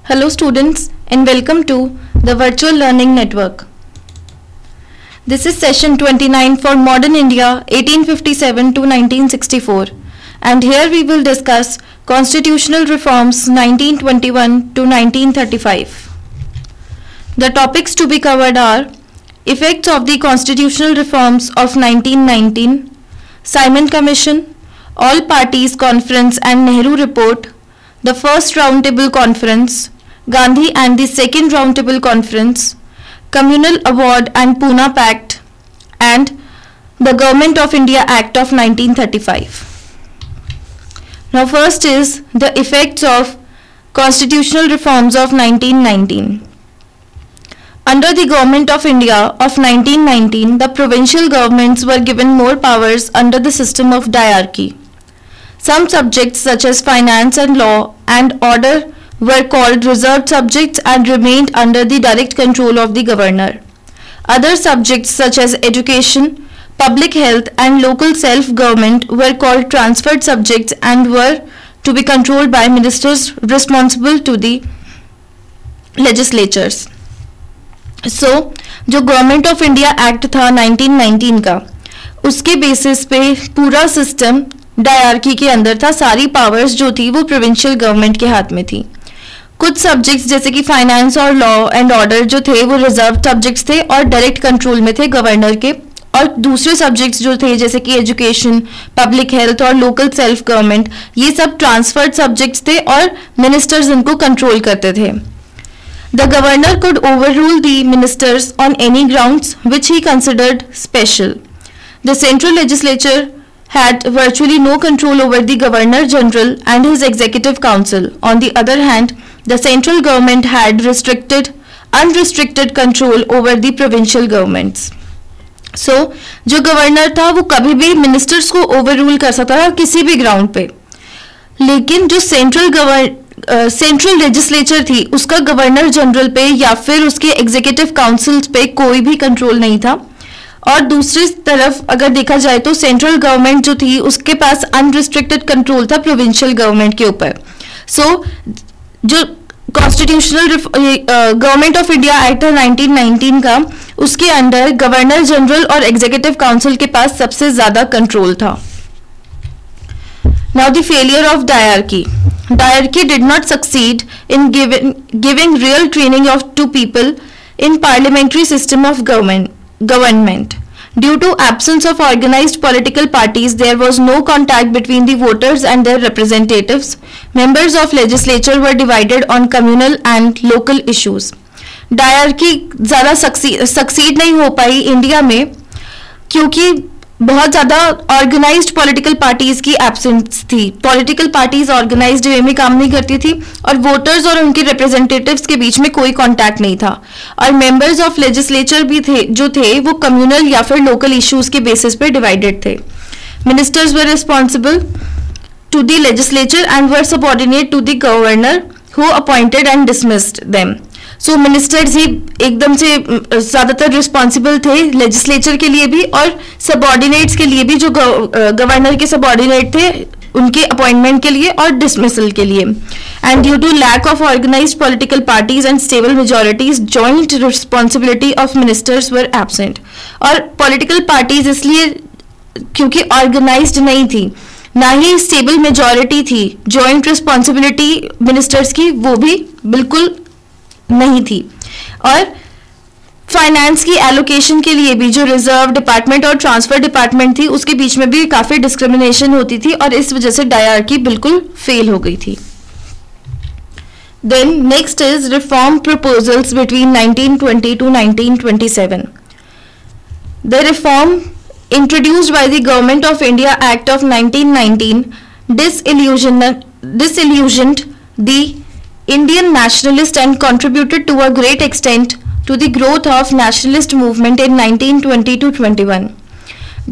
Hello students and welcome to the Virtual Learning Network. This is session 29 for Modern India 1857 to 1964 and here we will discuss Constitutional Reforms 1921 to 1935. The topics to be covered are Effects of the Constitutional Reforms of 1919, Simon Commission, All Parties Conference and Nehru Report, the First Roundtable Conference, Gandhi and the Second Roundtable Conference, Communal Award and Pune Pact, and the Government of India Act of 1935. Now first is the effects of Constitutional Reforms of 1919. Under the Government of India of 1919, the provincial governments were given more powers under the system of diarchy. Some subjects such as finance and law and order were called reserved subjects and remained under the direct control of the governor. Other subjects such as education, public health and local self-government were called transferred subjects and were to be controlled by ministers responsible to the legislatures. So, जो government of India act था 1919 का, उसके basis पे पूरा system dyarchy के अंदर था. सारी पावर्स जो थी वो प्रोविंशियल गवर्नमेंट के हाथ में थी. कुछ सब्जेक्ट्स जैसे कि फाइनेंस और लॉ एंड ऑर्डर जो थे वो रिजर्व सब्जेक्ट्स थे और डायरेक्ट कंट्रोल में थे गवर्नर के, और दूसरे सब्जेक्ट्स जो थे जैसे कि एजुकेशन, पब्लिक हेल्थ और लोकल सेल्फ गवर्नमेंट, ये सब ट्रांसफर्ड सब्जेक्ट्स थे और मिनिस्टर्स इनको कंट्रोल करते थे. The governor could overrule the ministers on any grounds which he considered special. The central legislature had virtually no control over the Governor General and his executive council. On the other hand, the central government had unrestricted control over the provincial governments. So, जो governor था वो कभी भी ministers को overrule कर सकता था किसी भी ग्राउंड पे, लेकिन जो सेंट्रल लेजिस्लेचर थी उसका गवर्नर जनरल पे या फिर उसके एग्जीक्यूटिव काउंसिल पे कोई भी कंट्रोल नहीं था. और दूसरी तरफ अगर देखा जाए तो सेंट्रल गवर्नमेंट जो थी उसके पास अनरिस्ट्रिक्टेड कंट्रोल था प्रोविंशियल गवर्नमेंट के ऊपर. सो जो constitutional government of India act 1919 का, उसके अंदर गवर्नर जनरल और एग्जीक्यूटिव काउंसिल के पास सबसे ज्यादा कंट्रोल था. Now the failure of diarchy. Diarchy did not succeed in giving real training to people in parliamentary system of government. Due to absence of organized political parties, there was no contact between the voters and their representatives. Members of legislature were divided on communal and local issues. Diarchy ज़्यादा succeed नहीं हो पाई India में क्योंकि बहुत ज़्यादा organised political parties की absence थी. Political parties organised वे में काम नहीं करती थी और वोटर्स और उनके रिप्रेजेंटेटिव्स के बीच में कोई कांटेक्ट नहीं था. और मेंबर्स ऑफ लेजिस्लेचर भी थे वो कम्युनल या फिर लोकल इश्यूज के बेसिस पे डिवाइडेड थे. Ministers were responsible to the legislature and were subordinate to the governor who appointed and dismissed them. So ministers ही एकदम से ज़्यादातर रिस्पॉन्सिबल थे लेजिस्लेचर के लिए भी और सबऑर्डिनेट्स के लिए भी, जो गवर्नर के सबऑर्डिनेट थे उनके अपॉइंटमेंट के लिए और डिसमिसल के लिए. And due to lack of organised political parties and stable majorities, joint responsibility of ministers were absent. और पॉलिटिकल पार्टीज इसलिए क्योंकि ऑर्गेनाइज्ड नहीं थी, ना ही स्टेबल मेजॉरिटी थी, जॉइंट रिस्पॉन्सिबिलिटी मिनिस्टर्स की वो भी बिल्कुल नहीं थी. और फाइनेंस की एलोकेशन के लिए भी जो रिजर्व डिपार्टमेंट और ट्रांसफर डिपार्टमेंट थी उसके बीच में भी काफी डिस्क्रिमिनेशन होती थी और इस वजह से डायरकी बिल्कुल फेल हो गई थी. Then next is reform proposals between 1920 to 1927. The reform introduced by the Government of India Act of 1919 disillusioned the Indian nationalist and contributed to a great extent to the growth of nationalist movement in 1920 to 21.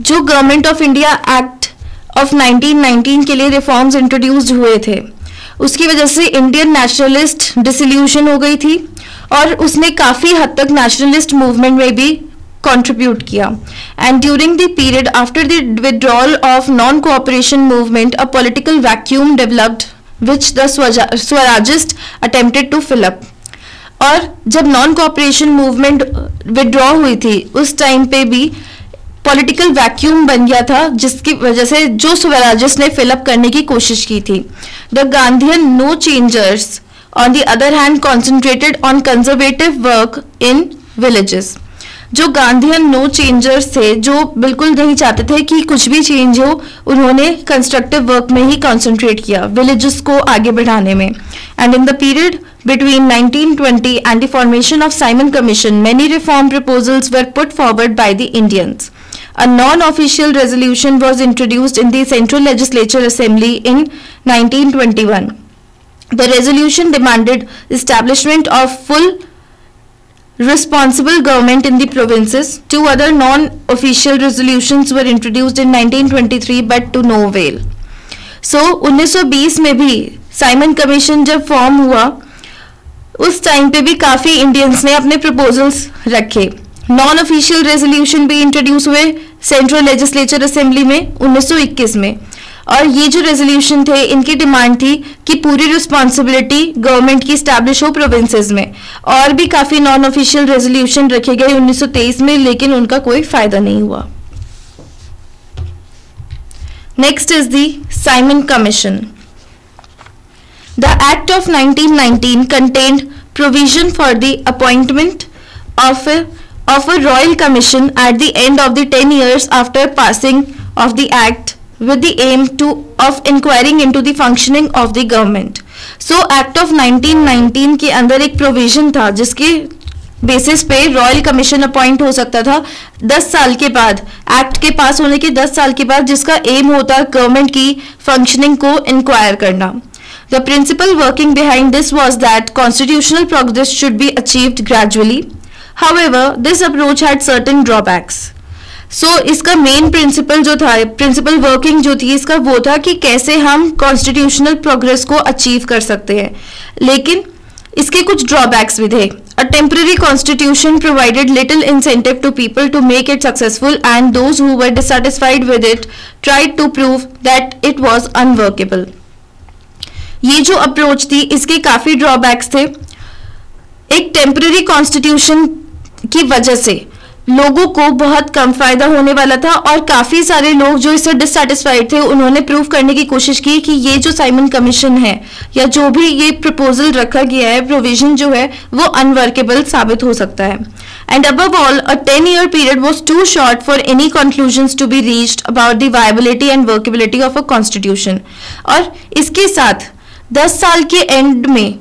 जो government of India act of 1919 के लिए reforms introduced हुए थे उसकी वजह से Indian nationalist डिसल्यूशन हो गई थी और उसने काफ़ी हद तक नेशनलिस्ट मूवमेंट में भी contribute किया. And during the period after the withdrawal of non-cooperation movement, a political vacuum developed which the Swarajists attempted to fill up. और जब नॉन कोऑपरेशन मूवमेंट विड्रॉ हुई थी उस टाइम पे भी पॉलिटिकल वैक्यूम बन गया था, जिसकी वजह से जो स्वराजिस्ट ने फिलअप करने की कोशिश की थी. The Gandhian no changers on the other hand concentrated on conservative work in villages. जो गांधीयन नो चेंजर्स थे, जो बिल्कुल नहीं चाहते थे कि कुछ भी चेंज हो, उन्होंने कंस्ट्रक्टिव वर्क में ही कॉन्सेंट्रेट किया विलेजेस को आगे बढ़ाने में. And in the period between 1920 and the formation of Simon Commission, many reform proposals were put forward by the Indians. A non-official resolution was introduced in the Central Legislature Assembly in 1921. The resolution demanded establishment of full responsible government in the provinces. Two other non-official resolutions were introduced in 1923 but to no avail. So 1920 में भी Simon commission जब form हुआ उस time पे भी काफ़ी Indians ने अपने प्रपोजल्स रखे. नॉन ऑफिशियल रेजोल्यूशन भी इंट्रोड्यूस हुए सेंट्रल लेजिस्लेचर असेंबली में 1921 में. और ये जो रेजोल्यूशन थे, इनकी डिमांड थी कि पूरी रिस्पॉन्सिबिलिटी गवर्नमेंट की स्टैब्लिश हो प्रोविंसेस में. और भी काफ़ी नॉन ऑफिशियल रेजोल्यूशन रखे गए 1923 में, लेकिन उनका कोई फायदा नहीं हुआ. Next is the Simon commission. The Act of 1919 contained provision for the appointment of a royal commission at the end of the 10 years after passing of the Act, with the aim of inquiring into the functioning of the government. So Act of 1919 के अंदर एक provision था जिसके basis पे royal commission appoint हो सकता था 10 साल के बाद, एक्ट के पास होने के 10 साल के बाद, जिसका एम होता गवर्नमेंट की फंक्शनिंग को इंक्वायर करना. The principle working behind this was that constitutional progress should be achieved gradually. However, this approach had certain drawbacks. So, इसका मेन प्रिंसिपल जो था, प्रिंसिपल वर्किंग जो थी इसका वो था कि कैसे हम कॉन्स्टिट्यूशनल प्रोग्रेस को अचीव कर सकते हैं, लेकिन इसके कुछ ड्रॉबैक्स भी थे. A temporary constitution provided little incentive to people to make it successful, and those who were dissatisfied with it tried to prove that it was unworkable. ये जो अप्रोच थी इसके काफ़ी ड्रॉबैक्स थे. एक टेम्पररी कॉन्स्टिट्यूशन की वजह से लोगों को बहुत कम फायदा होने वाला था, और काफ़ी सारे लोग जो इससे डिससेटिस्फाइड थे उन्होंने प्रूव करने की कोशिश की कि ये जो साइमन कमीशन है या जो भी ये प्रपोजल रखा गया है, प्रोविजन जो है, वो अनवर्केबल साबित हो सकता है. And above all, a 10-year period was too short for any conclusions to be reached about the viability and workability of a constitution. और इसके साथ 10 साल के एंड में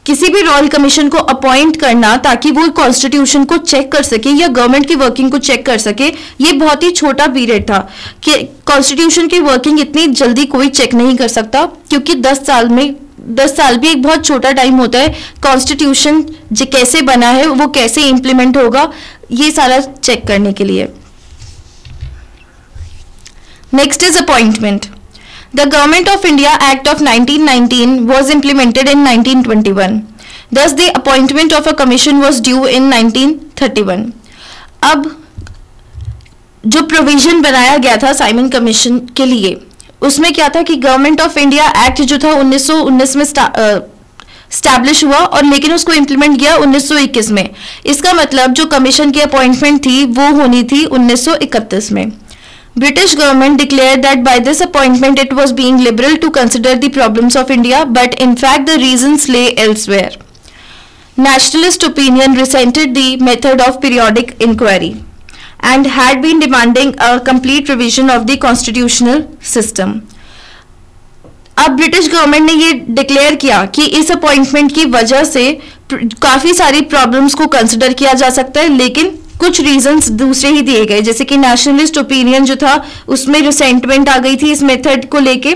किसी भी रॉयल कमीशन को अपॉइंट करना ताकि वो कॉन्स्टिट्यूशन को चेक कर सके या गवर्नमेंट की वर्किंग को चेक कर सके, ये बहुत ही छोटा पीरियड था कि कॉन्स्टिट्यूशन की वर्किंग इतनी जल्दी कोई चेक नहीं कर सकता, क्योंकि 10 साल भी एक बहुत छोटा टाइम होता है. कॉन्स्टिट्यूशन कैसे बना है, वो कैसे इम्प्लीमेंट होगा, ये सारा चेक करने के लिए. Next is appointment. The Government of India Act of 1919 was implemented in 1921. Thus, the appointment of a commission was due in 1931. अब जो प्रोविजन बनाया गया था साइमन कमीशन के लिए, उसमें क्या था कि गवर्नमेंट ऑफ इंडिया एक्ट जो था 1919 में स्टैब्लिश हुआ, और लेकिन उसको इम्प्लीमेंट किया 1921 में. इसका मतलब जो कमीशन की अपॉइंटमेंट थी वो होनी थी 1931 में. British government declared that by this appointment it was being liberal to consider the problems of India, but in fact the reasons lay elsewhere. Nationalist opinion resented the method of periodic inquiry and had been demanding a complete revision of the constitutional system. अब British government ने ये declare किया कि इस appointment की वजह से काफ़ी सारी प्रॉब्लम्स को कंसिडर किया जा सकता है, लेकिन कुछ रीजंस दूसरे ही दिए गए, जैसे कि नेशनलिस्ट ओपिनियन जो था उसमें रिसेंटमेंट आ गई थी इस मेथड को लेके,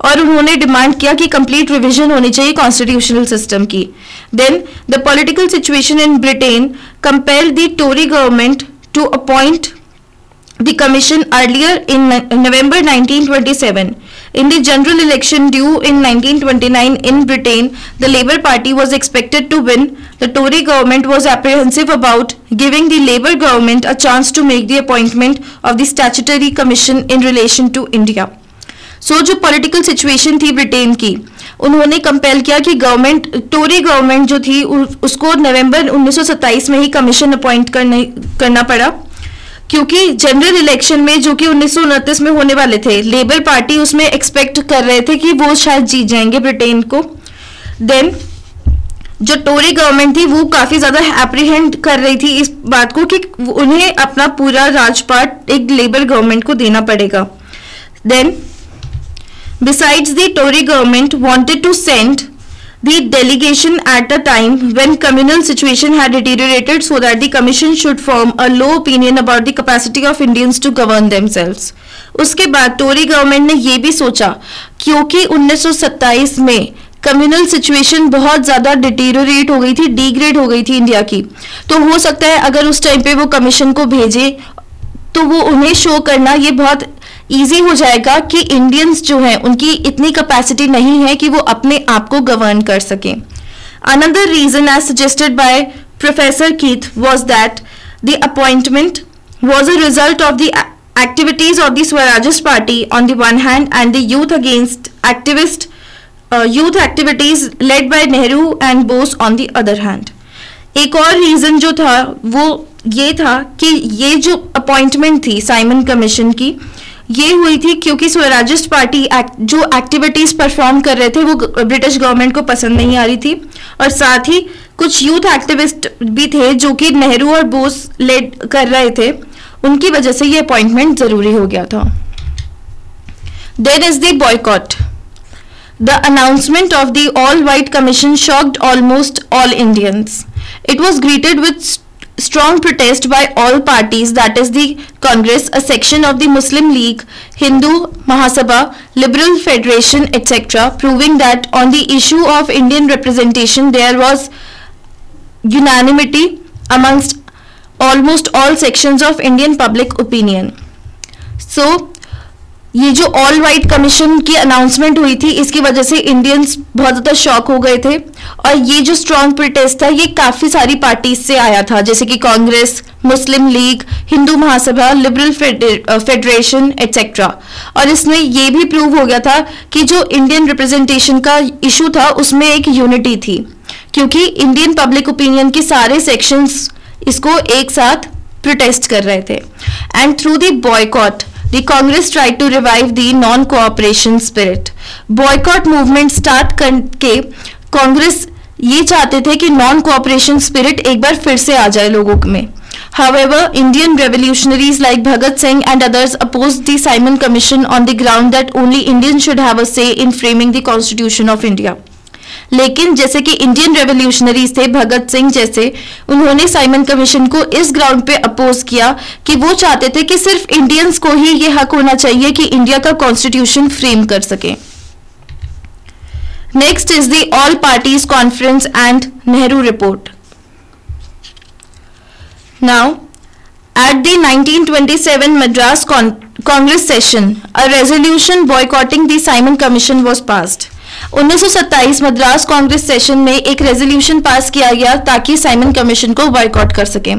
और उन्होंने डिमांड किया कि कंप्लीट रिवीजन होनी चाहिए कॉन्स्टिट्यूशनल सिस्टम की. Then the political situation in Britain compelled the Tory government to appoint the commission earlier in November 1927. In the general election due in 1929 in Britain, the Labour Party was expected to win. The Tory government was apprehensive about giving the Labour government a chance to make the appointment of the statutory commission in relation to India. So जो political situation थी Britain की, उन्होंने compel किया कि government, Tori government जो थी उसको नवंबर 1927 में ही कमीशन अपॉइंट करना पड़ा, क्योंकि जनरल इलेक्शन में जो कि 1929 में होने वाले थे, लेबर पार्टी उसमें एक्सपेक्ट कर रहे थे कि वो शायद जीत जाएंगे ब्रिटेन को। देन जो टोरी गवर्नमेंट थी वो काफी ज्यादा एप्रीहेंड कर रही थी इस बात को कि उन्हें अपना पूरा राजपाट एक लेबर गवर्नमेंट को देना पड़ेगा। Then besides, the Tory government wanted to send the delegation at a time when communal situation had deteriorated so that the commission should form a low opinion about the capacity of Indians to govern themselves. उसके बाद Tori government ने ये भी सोचा, क्योंकि 1927 में communal situation बहुत ज़्यादा डिटीरियोरेट हो गई थी, डिग्रेड हो गई थी इंडिया की, तो हो सकता है अगर उस टाइम पे वो कमीशन को भेजे तो वो उन्हें शो करना ये बहुत इजी हो जाएगा कि इंडियंस जो हैं उनकी इतनी कैपेसिटी नहीं है कि वो अपने आप को गवर्न कर सकें। Another reason as suggested by professor Keith was that the appointment was a result of the activities of the Swarajist party on the one hand and the youth activities led by Nehru and Bose on the other hand. एक और reason जो था वो ये था कि ये जो अपॉइंटमेंट थी साइमन कमीशन की, ये हुई थी क्योंकि स्वराजिस्ट पार्टी जो एक्टिविटीज परफॉर्म कर रहे थे वो ब्रिटिश गवर्नमेंट को पसंद नहीं आ रही थी, और साथ ही कुछ यूथ एक्टिविस्ट भी थे जो कि नेहरू और बोस लेड कर रहे थे, उनकी वजह से ये अपॉइंटमेंट जरूरी हो गया था। Then is the boycott. The announcement of the all white commission shocked almost all Indians. It was greeted with strong protest by all parties, that is the Congress, a section of the Muslim League, Hindu Mahasabha, Liberal Federation, etc., proving that on the issue of Indian representation there was unanimity amongst almost all sections of Indian public opinion. So ये जो all white commission की announcement हुई थी इसकी वजह से Indians बहुत ज़्यादा शॉक हो गए थे, और ये जो स्ट्रॉन्ग प्रोटेस्ट था ये काफ़ी सारी पार्टीज से आया था, जैसे कि कांग्रेस, मुस्लिम league, Hindu Mahasabha, liberal federation etcetera. और इसमें ये भी प्रूव हो गया था कि जो इंडियन रिप्रेजेंटेशन का इशू था उसमें एक यूनिटी थी, क्योंकि इंडियन पब्लिक ओपिनियन के सारे सेक्शंस इसको एक साथ प्रोटेस्ट कर रहे थे। And through the boycott the Congress tried to revive the non-cooperation spirit. Boycott movement start करके कांग्रेस ये चाहते थे कि non-cooperation spirit एक बार फिर से आ जाए लोगों में। However, Indian revolutionaries like Bhagat Singh and others opposed the Simon Commission on the ground that only Indians should have a say in framing the Constitution of India. लेकिन जैसे कि इंडियन रेवोल्यूशनरीज थे भगत सिंह जैसे, उन्होंने साइमन कमीशन को इस ground पे oppose किया कि वो चाहते थे कि सिर्फ इंडियंस को ही ये हक होना चाहिए कि इंडिया का कॉन्स्टिट्यूशन फ्रेम कर सके। Next is the all parties conference and Nehru report. Now at the 1927 Madras Congress session a resolution boycotting the Simon commission was passed. 1927 Madras Congress session में एक रेजोल्यूशन पास किया गया ताकि साइमन कमीशन को बॉयकॉट कर सके।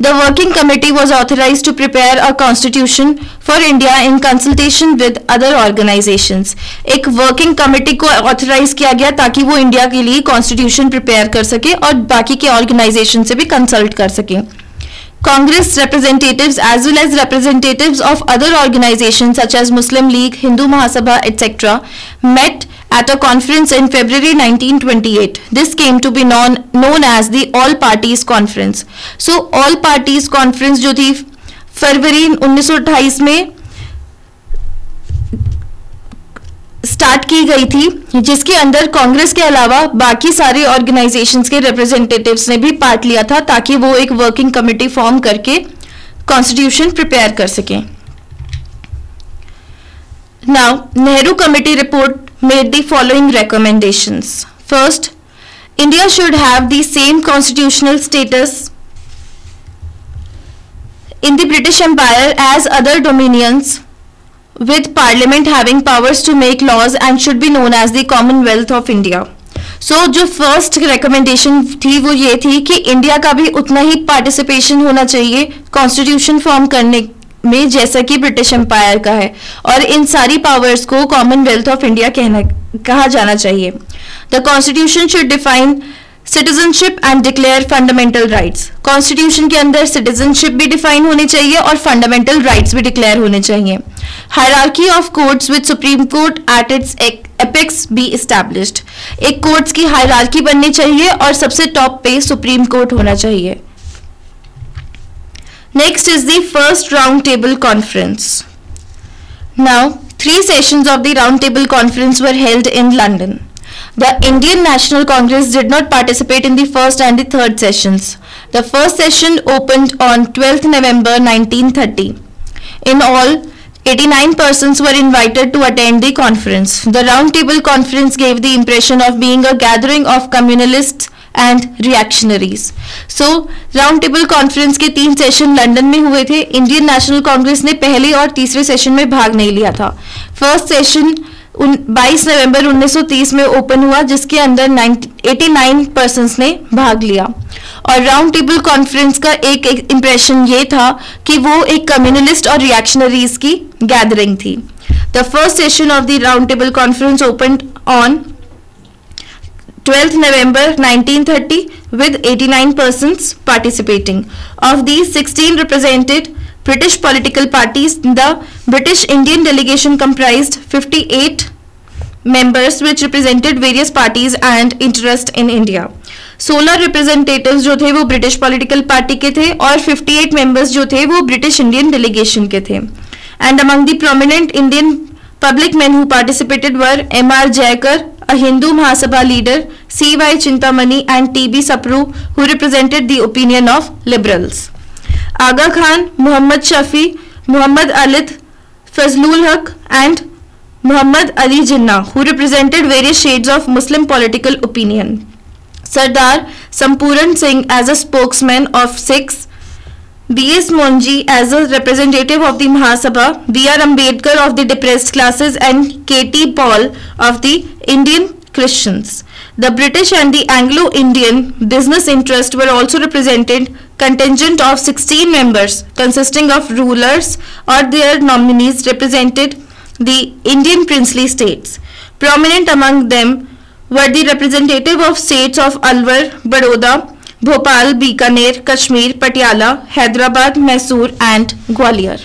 The working committee was authorised to prepare a constitution for India in consultation with other organisations. एक working committee को ऑथराइज किया गया ताकि वो इंडिया के लिए कॉन्स्टिट्यूशन प्रिपेयर कर सके और बाकी के ऑर्गेनाइजेशन से भी कंसल्ट कर सके। Congress representatives as well as representatives of other organizations such as Muslim League, Hindu Mahasabha, etc. met at a conference in February 1928. This came to be known as the All Parties Conference. So All Parties Conference जो थी फरवरी 1928 में start की गई थी, जिसके अंदर कांग्रेस के अलावा बाकी सारे ऑर्गेनाइजेशंस के रिप्रेजेंटेटिव्स ने भी पार्ट लिया था ताकि वो एक वर्किंग कमेटी फॉर्म करके कॉन्स्टिट्यूशन प्रिपेयर कर सकें। Now Nehru committee report made the following recommendations. First, India should have the same constitutional status in the British Empire as other dominions, with Parliament having powers to make laws and should be known as the Commonwealth of India. So जो first recommendation थी वो ये थी कि India का भी उतना ही participation होना चाहिए कॉन्स्टिट्यूशन फॉर्म करने में जैसा कि ब्रिटिश एम्पायर का है, और इन सारी पावर्स को कॉमनवेल्थ ऑफ इंडिया कहा जाना चाहिए. The constitution should define citizenship and declare fundamental rights. Constitution के अंदर सिटीजनशिप भी डिफाइन होनी चाहिए और फंडामेंटल राइट्स भी डिक्लेयर होने चाहिए. Hierarchy of courts with supreme court at its apex B established. एक कोर्ट्स की हायरार्की बननी चाहिए और सबसे टॉप पे सुप्रीम कोर्ट होना चाहिए. Next is the first round table conference. Now 3 sessions of the round table conference were held in London. The Indian National Congress did not participate in the first and the third sessions. The first session opened on 12th November 1930. In all, 89 persons were invited to attend the conference. The Round Table Conference gave the impression of being a gathering of communalists and reactionaries. So, Round Table Conference के 3 session London में हुए थे. Indian national Congress ने पहले और तीसरे session में भाग नहीं लिया था. फर्स्ट सेशन 22 नवंबर 1930 में ओपन हुआ, जिसके अंदर 89 पर्सन्स ने भाग लिया. और राउंड टेबल कॉन्फ्रेंस का एक इंप्रेशन ये था कि वो एक कम्युनलिस्ट और रिएक्शनरीज की गैदरिंग थी. The first session of the round table conference opened on 12th November 1930 with 89 persons participating. Of these, 16 represented British political parties. The British Indian delegation comprised 58 members which represented various parties and interest in India. 16 representatives जो थे वो British political party के थे और 58 members जो थे वो British Indian delegation के थे. And among the prominent Indian public men who participated were M.R. Jayakar, a Hindu Mahasabha leader, C.Y. Chintamani and T.B. Sapru, who represented the opinion of liberals. Aga Khan, Muhammad Shafi, Muhammad Alit, Fazlul Haq and Muhammad Ali Jinnah, who represented various shades of Muslim political opinion. Sardar Sampuran Singh as a spokesman of Sikhs, B.S. Monji as a representative of the Mahasabha, B.R. Ambedkar of the depressed classes and K.T. Paul of the Indian Christians. The British and the Anglo-Indian business interest were also represented. Contingent of 16 members consisting of rulers or their nominees represented the Indian princely states. Prominent among them were the representative of states of Alwar, Baroda, Bhopal, Bikaner, Kashmir, Patiala, Hyderabad, Mysore and Gwalior.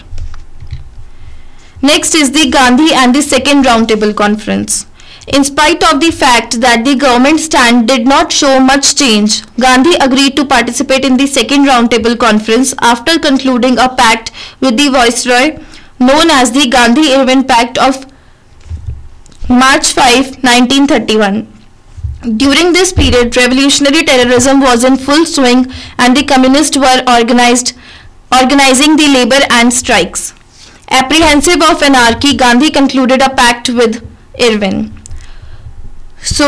Next is the Gandhi and the second roundtable conference. In spite of the fact that the government stand did not show much change, Gandhi agreed to participate in the second roundtable conference after concluding a pact with the Viceroy known as the Gandhi-Irwin Pact of March 5, 1931. During this period, revolutionary terrorism was in full swing and the communists were organizing the labor and strikes. Apprehensive of anarchy, Gandhi concluded a pact with Irwin. So,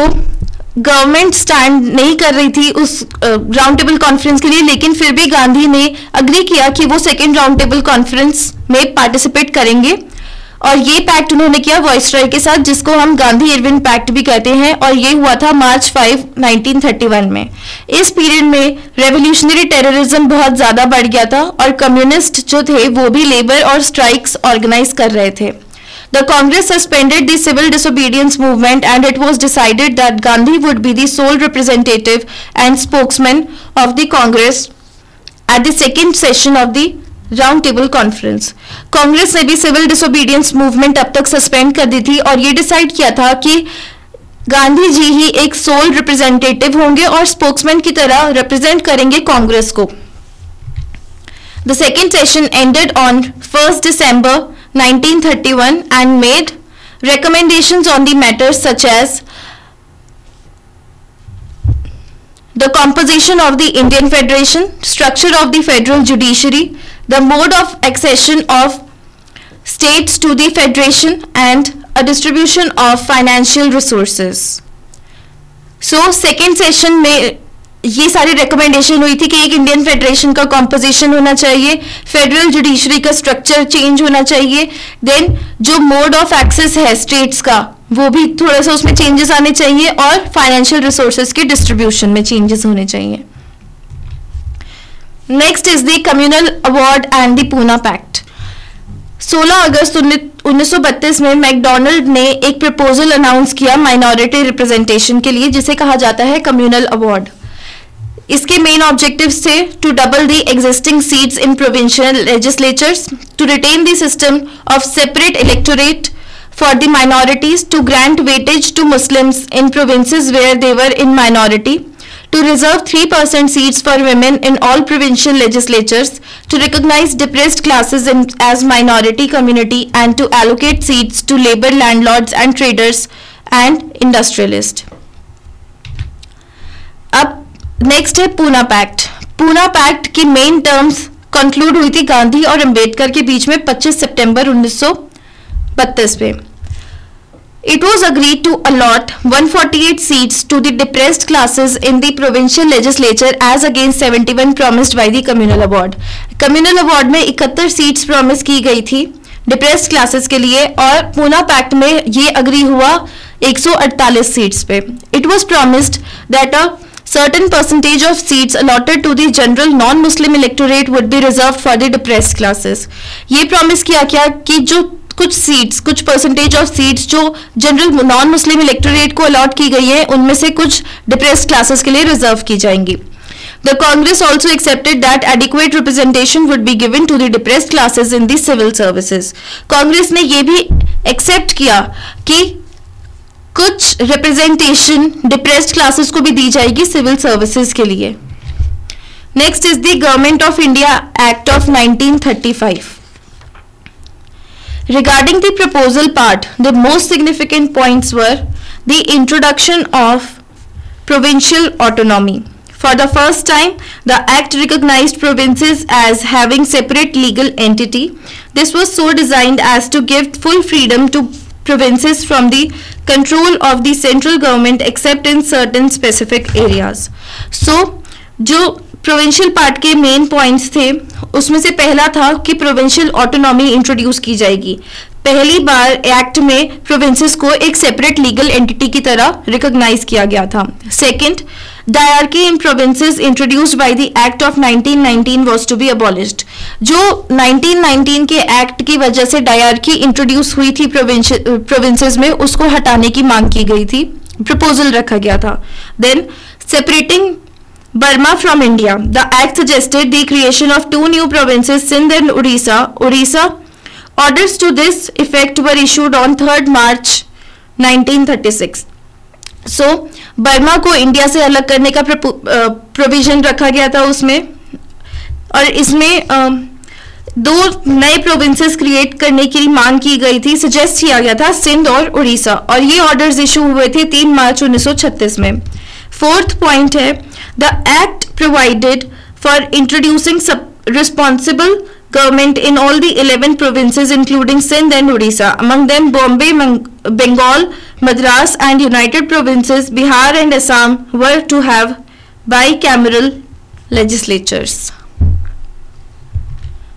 government stand नहीं कर रही थी उस round table conference के लिए, लेकिन फिर भी गांधी ने अग्री किया कि वो सेकेंड राउंड टेबल कॉन्फ्रेंस में पार्टिसिपेट करेंगे. और ये पैक्ट उन्होंने किया वॉइसरॉय के साथ, जिसको हम गांधी इरविन पैक्ट भी कहते हैं, और ये हुआ था मार्च 5, 1931 में. इस पीरियड में रेवोल्यूशनरी टेररिज्म बहुत ज्यादा बढ़ गया था और कम्युनिस्ट जो थे वो भी लेबर और स्ट्राइक्स ऑर्गेनाइज कर रहे थे. The Congress suspended the civil disobedience movement and it was decided that Gandhi would be the sole representative and spokesman of the Congress at the second session of the round table conference. Congress ने भी civil disobedience movement अब तक suspend कर दी थी और ये decide किया था कि गांधी जी ही एक सोल रिप्रेजेंटेटिव होंगे और स्पोक्समैन की तरह रिप्रेजेंट करेंगे कांग्रेस को. The second session ended on 1st December 1931 and made recommendations on the matters such as the composition of the Indian Federation, structure of the federal judiciary, the mode of accession of states to the federation and a distribution of financial resources. So second session में ये सारी recommendation हुई थी कि एक Indian federation का composition होना चाहिए, फेडरल जुडिशरी का स्ट्रक्चर चेंज होना चाहिए, देन जो मोड ऑफ एक्सेस है स्टेट्स का वो भी थोड़ा सा उसमें चेंजेस आने चाहिए और फाइनेंशियल रिसोर्सेज के डिस्ट्रीब्यूशन में चेंजेस होने चाहिए. Next is the communal award and the Poona pact. 16 अगस्त 1932 में मैकडोनाल्ड ने एक प्रपोजल अनाउंस किया माइनॉरिटी रिप्रेजेंटेशन के लिए, जिसे कहा जाता है कम्युनल अवार्ड। इसके मेन ऑब्जेक्टिव्स थे to double the existing seats in provincial legislatures, to retain the system of separate electorate for the minorities, to grant weightage to Muslims in provinces where they were in minority, to reserve 3% seats for women in all provincial legislatures, to recognize depressed classes as minority community, and to allocate seats to labor landlords and traders and industrialists. अब next है Poona pact. Poona pact की main terms conclude हुई थी गांधी और अंबेडकर के बीच में 25 सितंबर 1932 में। It was agreed to allot 148 seats to the depressed classes in the provincial legislature as against 71 promised by the communal award. Communal award में 71 सीट्स प्रॉमिस की गई थी डिप्रेस्ड क्लासेस के लिए, और पूना पैक्ट में ये अग्री हुआ 148 सीट्स पे। It was promised that a certain percentage of seats allotted to the general non-Muslim electorate would be reserved for the depressed classes. ये प्रॉमिस किया क्या कि जो कुछ परसेंटेज ऑफ सीट्स जो जनरल नॉन मुस्लिम इलेक्टोरेट को allot की गई है, उनमें से कुछ डिप्रेस्ड क्लासेस के लिए रिजर्व की जाएंगी। The Congress also accepted that adequate representation would be given to the depressed classes in the civil services. Congress ने यह भी एक्सेप्ट किया कि कुछ रिप्रेजेंटेशन डिप्रेस्ड क्लासेस को भी दी जाएगी सिविल सर्विसेज के लिए। Next is the government of India act of 1935। Regarding the proposal part, the most significant points were the introduction of provincial autonomy. For the first time, the Act recognized provinces as having separate legal entity. This was so designed as to give full freedom to provinces from the control of the central government except in certain specific areas. So, जो provincial part के main points थे उसमें से पहला था कि provincial autonomy introduce की जाएगी। पहली बार एक्ट में प्रोविंसेस को एक सेपरेट लीगल एंटिटी की तरह रिकॉग्नाइज किया गया था। Second, dyarchy in provinces introduced by the act of 1919 was to be abolished. जो 1919 के एक्ट की वजह से डायरकी इंट्रोड्यूस हुई थी प्रोविंसेस में, उसको हटाने की मांग की गई थी, प्रपोजल रखा गया था। Then separating Burma from India. The act suggested the creation of 2 new provinces, Sindh and Orissa. Orders to this effect were issued on 3rd March 1936. So, Burma को इंडिया से अलग करने का प्रोविजन रखा गया था उसमें, और इसमें 2 नए प्रोविंसेस क्रिएट करने की मांग की गई थी, सजेस्ट किया गया था सिंध और उड़ीसा, और ये ऑर्डर्स इशू हुए थे 3 मार्च 1936 में। फोर्थ पॉइंट है, the act provided for introducing responsible government in all the 11 provinces including Sindh and Odisha, among them Bombay, Bengal, Madras and United Provinces, Bihar and Assam were to have bicameral legislatures.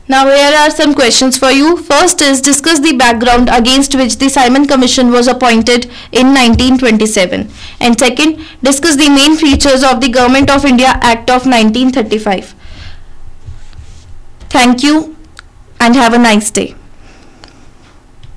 Now here are some questions for you. First is, discuss the background against which the Simon Commission was appointed in 1927. And second, discuss the main features of the Government of India Act of 1935. Thank you and have a nice day.